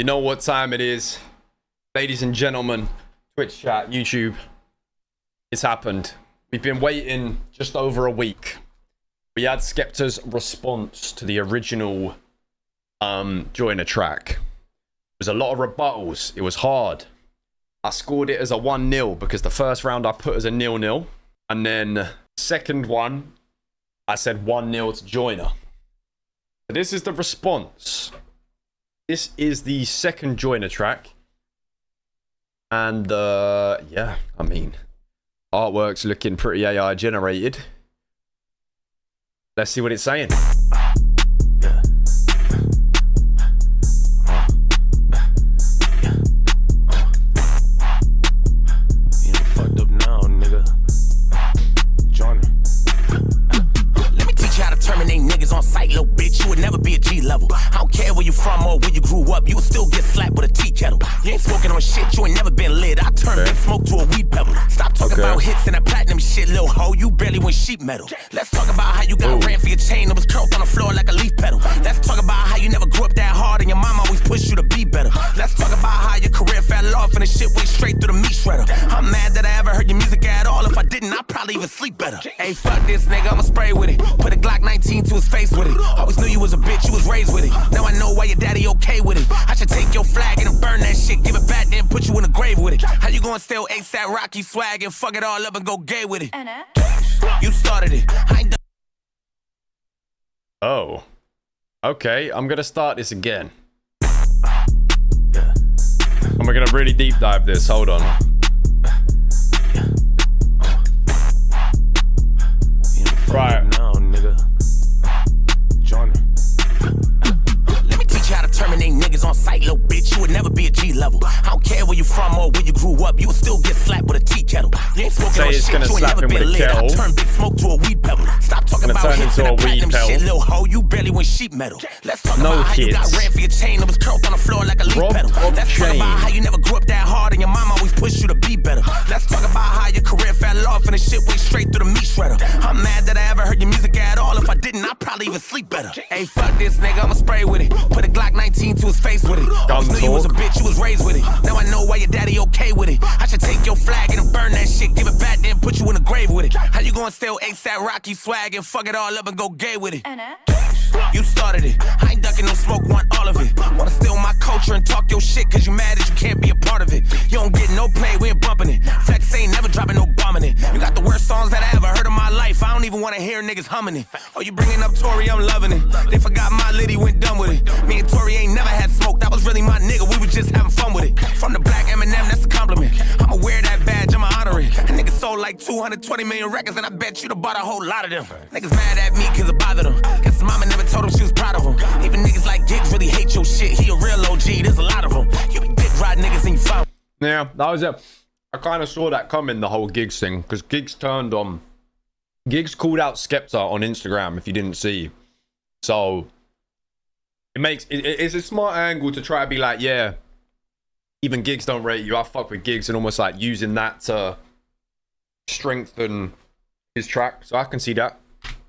You know what time it is, ladies and gentlemen, Twitch chat, YouTube. It's happened. We've been waiting just over a week. We had SKEPTA's response to the original Joyner track. There was a lot of rebuttals. It was hard. I scored it as a 1-0 because the first round I put as a 0-0. And then second one, I said 1-0 to Joyner. So this is the response. This is the second Joyner track. And yeah, I mean, artwork's looking pretty AI generated. Let's see what it's saying. On sight, little bitch, you would never be a G level. I don't care where you from or where you grew up, you would still get slapped with a tea kettle. You ain't smoking on shit, you ain't never been lit. I turn big smoke to a weed pebble. Stop talking about hits and that platinum shit, little hoe. You barely went sheet metal. Let's talk about how you got ran for your chain that was curled on the floor like a leaf petal. Let's talk about how you never grew up that hard and your mom always pushed you to be better. Let's talk about how your career fell off and the shit went straight through the meat shredder. I'm mad that I ever heard your music at all. If I didn't, I'd probably even sleep better. Hey, fuck this nigga, I'ma spray with it. Put a Glock 19 to his face with it. Always knew you was a bitch, you was raised with it. Now I know why your daddy okay with it. I should take your flag and burn that shit, give it back, then put you in the grave with it. How you gonna steal ASAP Rocky swag and fuck it all up and go gay with it? You started it. I ain't done. Oh. Okay, I'm gonna start this again. And we're gonna really deep dive this. Hold on. Right. No, nigga. Joyner. Let me teach you how to terminate niggas on sight, little bitch. You would never be a G level. I don't care where you from or where you grew up, you would still get slapped with a tea kettle. You ain't smoking on shit, you ain't never been lit. I turn big smoke to a weed pebble. Stop talking about hits and that platinum shit, little hoe. You barely went sheet metal. Let's talk about how you got ran for your chain that was curled on the floor like a leaf petal. Let's talk about how you never grew up that hard and your mom always pushed you to be better. Let's talk about how your career fell off and the shit went straight through the meat shredder. I'm mad that I ever heard your music at all. If I didn't, I'd probably even sleep better. Hey, fuck this nigga, I'ma spray with it. Put a Glock 19 to his face with it. Always knew you was a bitch, you was raised with it. Now I know why your daddy okay with it. I should take your flag and burn that shit, give it back, then put you in the grave with it. How you gonna steal ASAP Rocky swag and fuck it all up and go gay with it? You started it. I ain't ducking no smoke, want all of it. Wanna steal my culture and talk your shit cause you mad that you can't be a part of it. You don't get no play, we ain't bumping it. Flex ain't never dropping no bombing it. You got the worst songs that I ever heard in my life. I don't even wanna hear niggas humming it. Oh, you bringing up Tory, I'm loving it. They forgot my liddy went done with it. Me and Tory ain't never had smoke, that was really my nigga. We was just having fun with it. From the black Eminem, that's a compliment. I'ma wear that badge, I'ma honor it. That nigga sold like 220 million records and I bet you'd have bought a whole lot of them. Niggas mad at me cause it bothered them. Guess mama never told him she was proud of him. Even niggas like Giggs really hate your shit. He a real OG, there's a lot of them. You be dick riding niggas and you found. Yeah, that was it. I kind of saw that coming, the whole Giggs thing, because Giggs turned on. Giggs called out SKEPTA on Instagram, if you didn't see. So it's a smart angle to try to be like, yeah, even Giggs don't rate you. I fuck with Giggs, and almost like using that to strengthen his track. So I can see that.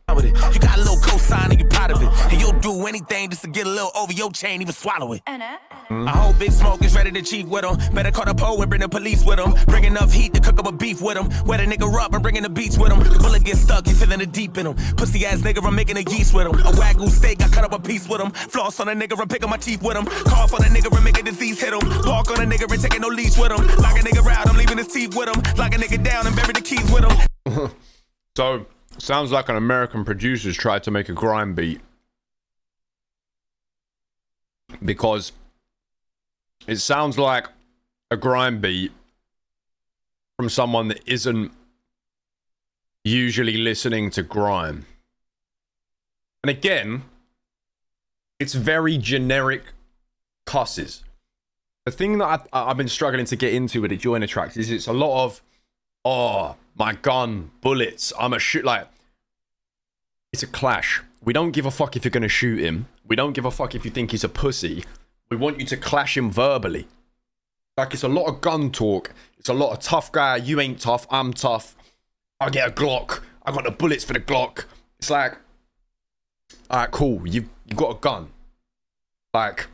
You got a little cosign and you proud of it. And you'll do anything just to get a little over your chain, even swallow it. I hope Big Smoke is ready to cheat with him. Better call the pole and bring the police with him. Bring enough heat to cook up a beef with him. Wet a nigga up and bring in the beach with him. The bullet gets stuck, he feeling the deep in him. Pussy ass nigga, I'm making a yeast with him. A wagyu steak, I cut up a piece with him. Floss on a nigga, I'm picking my teeth with him. Cough on a nigga, and make a disease hit him. Walk on a nigga, and taking no leash with him. Lock a nigga out, I'm leaving his teeth with him. Lock a nigga down and bury the keys with him. So, sounds like an American producer's tried to make a grime beat. Because it sounds like a grime beat from someone that isn't usually listening to grime. And again, it's very generic cusses. The thing that I've been struggling to get into with the Joyner tracks is it's a lot of, oh, my gun, bullets, I'm a shoot, like, it's a clash. We don't give a fuck if you're gonna shoot him. We don't give a fuck if you think he's a pussy. We want you to clash him verbally. Like, it's a lot of gun talk. It's a lot of tough guy, you ain't tough, I'm tough. I get a Glock, I got the bullets for the Glock. It's like, alright, cool, you got a gun. Like,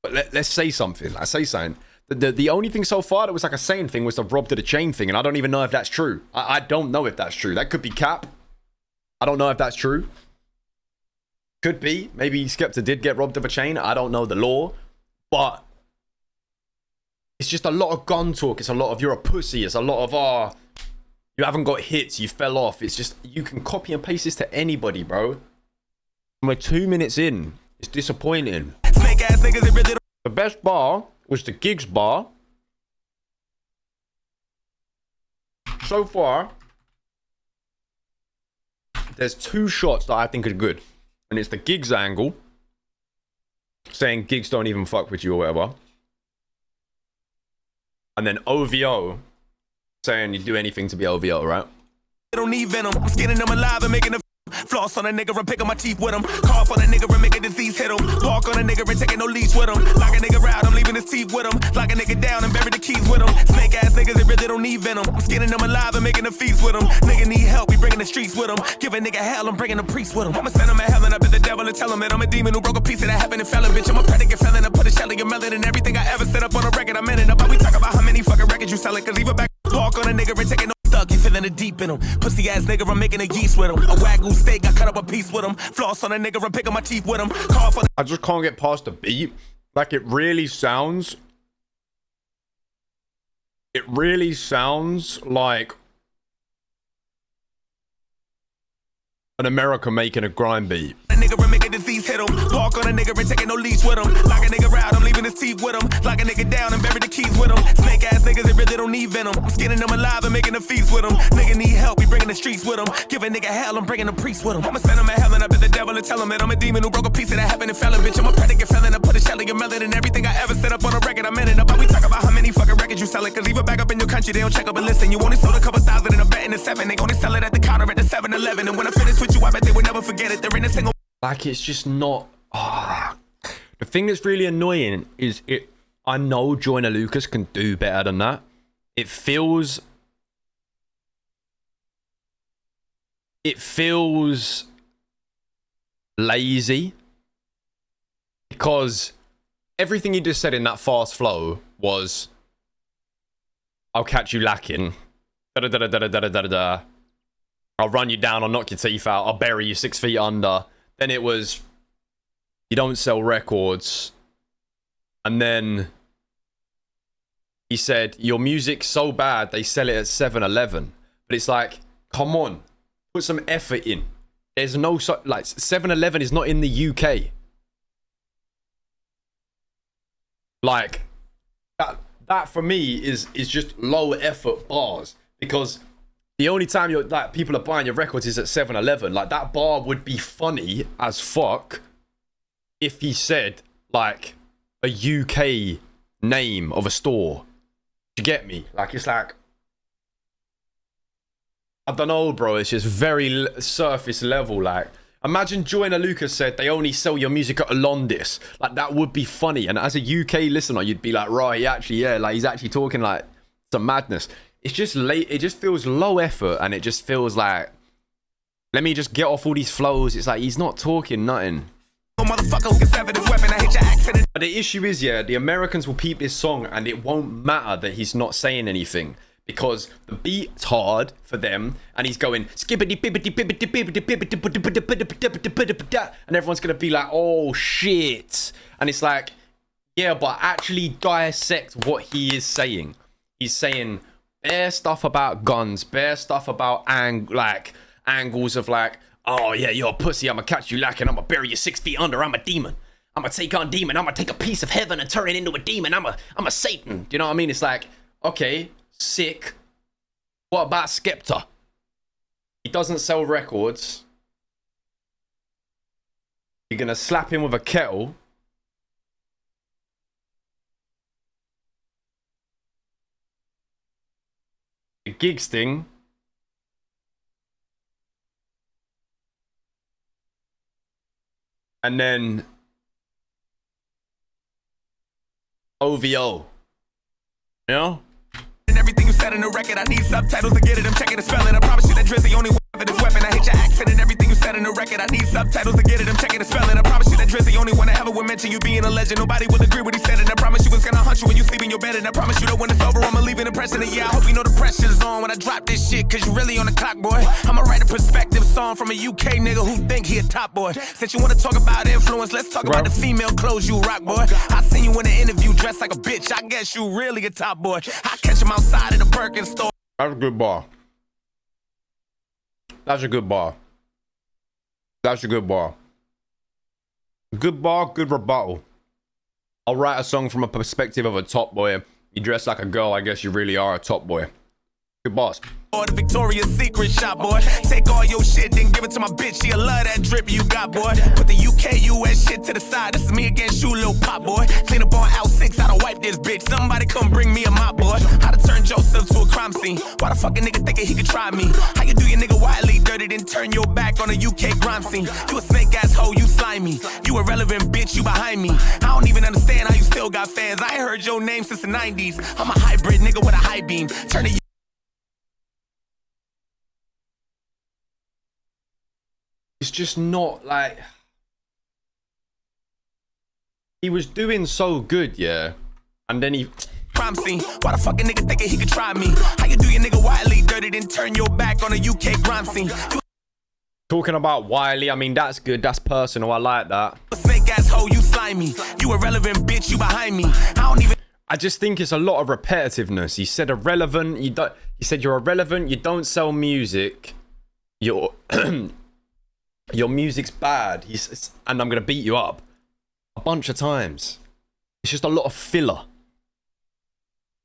But let's say something. Let's say something. The only thing so far that was like a saying thing was the rob to the chain thing, and I don't even know if that's true. I don't know if that's true. That could be cap. I don't know if that's true. Could be. Maybe SKEPTA did get robbed of a chain. I don't know the law. But it's just a lot of gun talk. It's a lot of you're a pussy. It's a lot of you haven't got hits. You fell off. It's just you can copy and paste this to anybody, bro. We're 2 minutes in. It's disappointing. Snake ass niggas, it really don't. The best bar was the Gigs bar. So far, there's 2 shots that I think are good. And it's the Gigs angle, saying Gigs don't even fuck with you or whatever. And then OVO, saying you do anything to be OVO, right? They don't need venom. I'm skinning them alive and making a floss on a nigga and picking my teeth with him. Cough on a nigga and make a disease hit him. Walk on a nigga and taking no leash with him. Lock a nigga out, I'm leaving his teeth with him. Lock a nigga down and bury the keys with him. Snake ass niggas, they really don't need venom. I'm skinning them alive and making a feast with him. Nigga need help, we bringing the streets with him. Give a nigga hell, I'm bringing the priest with him. I'ma send him to hell and I bet the devil and tell him that I'm a demon who broke a piece of that heaven and fell in, bitch. I'm a predicate felon, I put a shell in your melon and everything I ever set up on a record, I'm in it. About we talk about how many fucking records you selling, cause even back walk on a nigga and taking no stuck, you feeling the deep in him. Pussy ass nigga, I'm making a yeast with him. A wagyu steak, I cut up a piece with him. Floss on a nigga, I'm picking my teeth with him. Cough on I just can't get past the beat. Like it really sounds like an American making a grime beat. a nigga and make a disease hit him. Walk on a nigga and taking no leash with him. Lock a nigga out, I'm leaving his teeth with him. Lock a nigga down and bury the keys with him. Snake ass niggas, they really don't need venom. I'm skinning them alive and making a feast with him. Nigga need help, we bringing the streets with him. Give a nigga hell, I'm bringing the priest with him. I'ma send him to hell and I bet the devil and tell him that I'm a demon who broke a piece of that heaven and fell in, bitch. I'm a predicate felon, I put a shell in your melon and everything I ever set up on a record, I'm in it. About we talk about how many fucking records you selling, cause even back up in your country, they don't check up and listen. You only sold a couple thousand and a bet in the 7. They only sell it at the counter at the 7-Eleven. And when I finish with you, I bet they would never forget it. They're in a single. Like it's just not. The thing that's really annoying is it. I know Joyner Lucas can do better than that. It feels lazy because everything he just said in that fast flow was, "I'll catch you lacking." Da da da da da da da da. I'll run you down, I'll knock your teeth out, I'll bury you 6 feet under. Then it was, you don't sell records. And then he said, your music's so bad, they sell it at 7-Eleven. But it's like, come on, put some effort in. There's no, like, 7-Eleven is not in the UK. Like, that for me is just low effort bars. Because the only time you're like people are buying your records is at 7-Eleven. Like that bar would be funny as fuck if he said like a UK name of a store. You get me? Like it's like I don't know, bro. It's just very surface level. Like imagine Joyner Lucas said they only sell your music at a Londis. Like that would be funny. And as a UK listener, you'd be like, right, like he's actually talking like some madness. It's just late. It just feels low effort, and it just feels like, let me just get off all these flows. It's like he's not talking nothing. But the issue is, yeah, the Americans will peep this song, and it won't matter that he's not saying anything because the beat's hard for them, and he's going skibbity bibbity bibbity bibbity bibbity, and everyone's gonna be like, oh shit, and it's like, yeah, but actually dissect what he is saying. He's saying bare stuff about guns, bare stuff about angles of like, oh yeah, you're a pussy, I'ma catch you lacking, I'ma bury you 6 feet under, I'm a demon, I'ma take on demon, I'ma take a piece of heaven and turn it into a demon, I'm a Satan. Do you know what I mean? It's like, okay, sick. What about SKEPTA? He doesn't sell records. You're gonna slap him with a kettle. The Gigs thing. And then OVO. You know? And everything you said in the record, I need subtitles to get it. I'm checking the spelling. I promise you that Drizzy only This weapon, I hate your accent and everything you said in the record. I need subtitles to get it. I'm checking the spelling. I promise you that Drizzy only one I ever would mention you being a legend. Nobody would agree what he said, and I promise you it's gonna hunt you when you sleep in your bed. And I promise you that when it's over, I'ma leave an impression. And yeah, I hope you know the pressure's on when I drop this shit, cause you really on the clock, boy. I'ma write a perspective song from a UK nigga who think he a top boy. Since you wanna talk about influence, let's talk about the female clothes you rock, boy. I seen you in an interview dressed like a bitch. I guess you really a top boy. I catch him outside of the Birkin store. That's a good bar. That's a good bar. That's a good bar. Good bar, good rebuttal. I'll write a song from a perspective of a top boy. You dress like a girl, I guess you really are a top boy. Good boss. Or the Victoria's Secret shop, boy. Take all your shit, then give it to my bitch. She'll love that drip you got, boy. Put the UK, US shit to the side. This is me against you, little pop, boy. Clean up on L6, I don't wipe this bitch. Somebody come bring me a mop, boy. How to turn Joseph to a crime scene. Why the fuck a nigga thinking he could try me? How you do your nigga wildly dirty, then turn your back on a UK crime scene? You a snake ass hoe, you slimy. You irrelevant bitch, you behind me. I don't even understand how you still got fans. I ain't heard your name since the 90s. I'm a hybrid nigga with a high beam. Turn the It's just not like... He was doing so good, yeah. And then he... crime scene. Why the fuck a nigga thinking he could try me? How you do your nigga wildly dirty, then turn your back on a UK crime scene? Talking about Wiley, I mean, that's good. That's personal. I like that. Snake ass hoe, you slimy. You irrelevant bitch, you behind me. I don't even... I just think it's a lot of repetitiveness. He said irrelevant. You don't... He said you're irrelevant. You don't sell music. You're... Your music's bad. And I'm going to beat you up a bunch of times. It's just a lot of filler.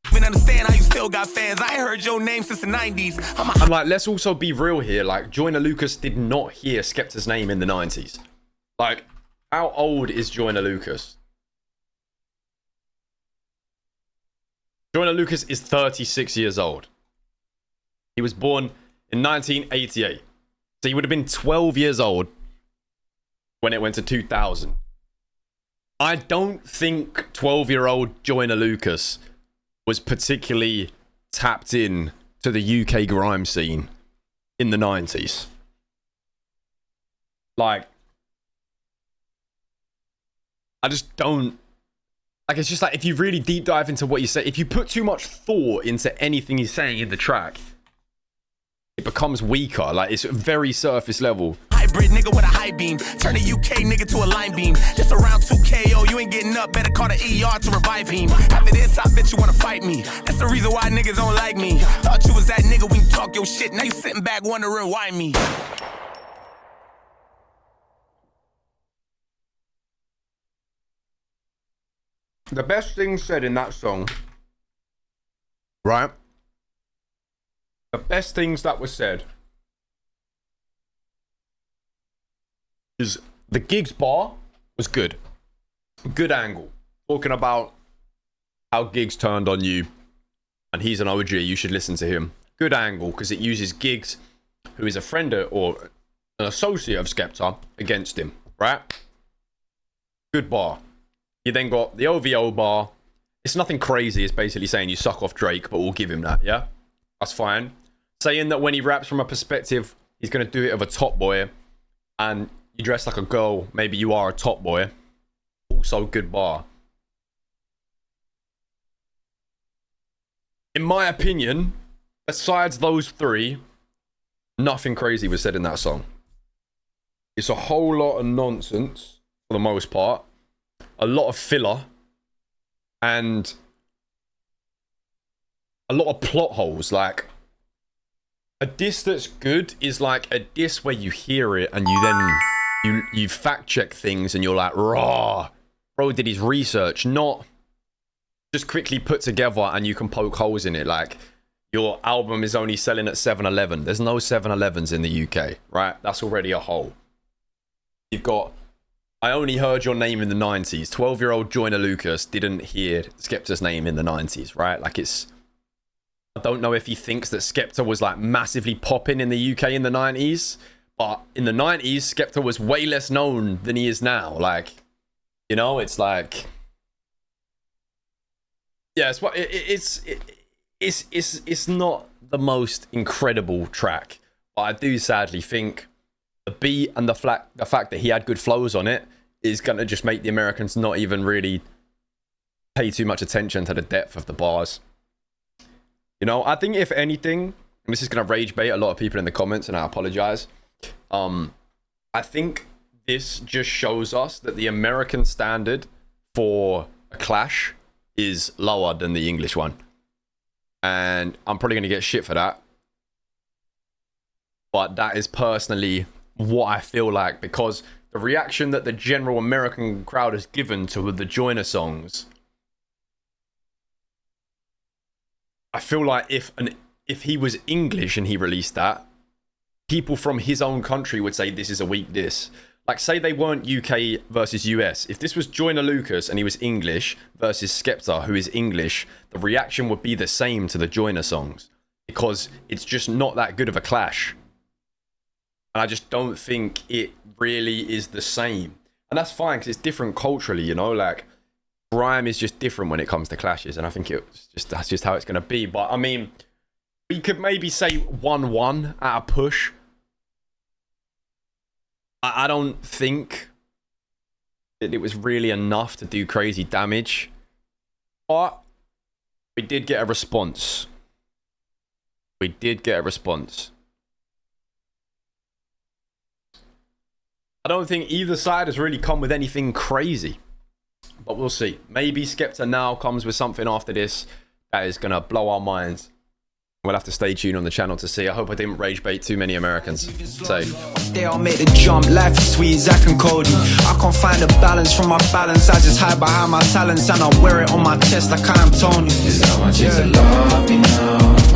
Even understand how you still got fans. I ain't heard your name since the 90s. I'm like, let's also be real here. Like, Joyner Lucas did not hear Skepta's name in the 90s. Like, how old is Joyner Lucas? Joyner Lucas is 36 years old. He was born in 1988. So he would have been 12 years old when it went to 2000. I don't think 12-year-old Joyner Lucas was particularly tapped in to the UK grime scene in the 90s. Like, I just don't... Like, it's just like, if you really deep dive into what you say, if you put too much thought into anything he's saying in the track, it becomes weaker. Like, it's very surface level. Hybrid nigga with a high beam. Turn a UK nigga to a line beam. Just around 2KO, you ain't getting up. Better call the ER to revive him. After this, I bet you wanna fight me. That's the reason why niggas don't like me. Thought you was that nigga when you talk your shit. Now you sitting back wondering why me. The best thing said in that song, right? The best things that were said is the Gigs bar was good. Good angle. Talking about how Gigs turned on you and he's an OG, you should listen to him. Good angle because it uses Gigs, who is a friend or an associate of Skepta, against him, right? Good bar. You then got the OVO bar. It's nothing crazy. It's basically saying you suck off Drake, but we'll give him that, yeah? That's fine. Saying that when he raps from a perspective, he's going to do it of a top boy, and you dress like a girl, maybe you are a top boy. Also, good bar. In my opinion, besides those three, nothing crazy was said in that song. It's a whole lot of nonsense, for the most part. A lot of filler. And a lot of plot holes, like... A diss that's good is like a diss where you hear it and you then you fact check things and you're like, raw. Bro did his research, not just quickly put together and you can poke holes in it. Like, your album is only selling at 7-Eleven. There's no 7-Elevens in the UK, right? That's already a hole. You've got, I only heard your name in the 90s. 12-year-old Joyner Lucas didn't hear Skepta's name in the 90s, right? Like, it's... I don't know if he thinks that Skepta was like massively popping in the UK in the 90s, but in the 90s, Skepta was way less known than he is now. Like, you know, it's like, yeah, it's not the most incredible track. But I do sadly think the beat and the fact that he had good flows on it is going to just make the Americans not even really pay too much attention to the depth of the bars. You know, I think if anything, and this is going to rage bait a lot of people in the comments, and I apologize. I think this just shows us that the American standard for a clash is lower than the English one. And I'm probably going to get shit for that. But that is personally what I feel like, because the reaction that the general American crowd has given to the Joyner songs, I feel like if he was English and he released that, people from his own country would say this is a weak diss. Like, say they weren't UK versus US. If this was Joyner Lucas and he was English versus SKEPTA, who is English, the reaction would be the same to the Joyner songs, because it's just not that good of a clash. And I just don't think it really is the same. And that's fine, because it's different culturally, you know? Like, grime is just different when it comes to clashes. And I think that's just how it's going to be. But, I mean, we could maybe say 1-1 at a push. I don't think that it was really enough to do crazy damage. But we did get a response. We did get a response. I don't think either side has really come with anything crazy, but we'll see. Maybe SKEPTA now comes with something after this that is going to blow our minds. We'll have to stay tuned on the channel to see. I hope I didn't rage bait too many Americans. So they all make the jump, life is sweet, Zach and Cody. I can't find a balance from my balance. I just hide behind my talents and I wear it on my chest like I'm Tony. Is how much you love me now?